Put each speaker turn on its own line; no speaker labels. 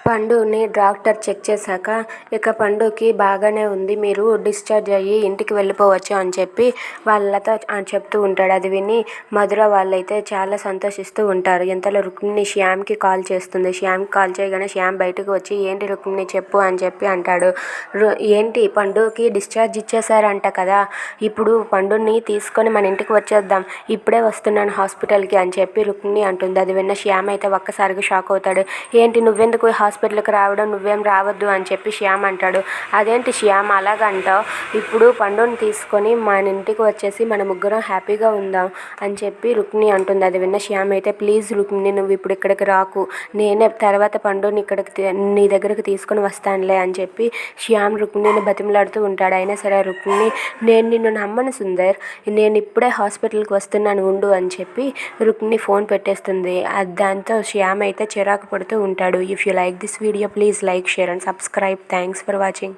పండుని doctor check చేశాక ఇక పండుకి బాగానే ఉంది, మీరు డిశ్చార్జ్ అయ్యి ఇంటికి వెళ్ళిపోవచ్చు అని చెప్పి వాళ్ళతో చెప్తూ ఉంటాడు. అది విని మధుర వాళ్ళైతే చాలా సంతోషిస్తూ ఉంటారు. ఇంతలో రుక్మిణి శ్యామ్కి కాల్ చేస్తుంది. శ్యామ్కి కాల్ చేయగానే శ్యామ్ బయటకు వచ్చి ఏంటి రుక్మిణి చెప్పు అని చెప్పి అంటాడు. ఏంటి పండుకి డిశ్చార్జ్ ఇచ్చేశారంట కదా, ఇప్పుడు పండుని తీసుకొని మన ఇంటికి వచ్చేద్దాం, ఇప్పుడే వస్తున్నాను హాస్పిటల్కి అని చెప్పి రుక్మిణి అంటుంది. అది విన్న శ్యామ్ అయితే ఒక్కసారిగా షాక్ అవుతాడు. ఏంటి నువ్వెందుకు హాస్పిటల్కి రావడం, నువ్వేం రావద్దు అని చెప్పి శ్యామ్ అంటాడు. అదేంటి శ్యామ్ అలాగంటావు, ఇప్పుడు పండుని తీసుకొని మన ఇంటికి వచ్చేసి మన ముగ్గురం హ్యాపీగా ఉందాం అని చెప్పి రుక్మిణి అంటుంది. అది విన్న శ్యామ్ అయితే ప్లీజ్ రుక్మిణి నువ్వు ఇప్పుడు ఇక్కడికి రాకు, నేనే తర్వాత పండుని ఇక్కడికి నీ దగ్గరికి తీసుకొని వస్తానులే అని చెప్పి శ్యామ్ రుక్మిణిని బతిమలాడుతూ ఉంటాడు. అయినా సరే రుక్మిణి నేను నిన్ను నమ్మను సుందర్, నేను ఇప్పుడే హాస్పిటల్కి వస్తున్నాను ఉండు అని చెప్పి రుక్మిణి ఫోన్ పెట్టేస్తుంది. దాంతో శ్యామ్ అయితే చిరాకు పడుతూ ఉంటాడు. If you like this video, please like, share and subscribe. Thanks for watching.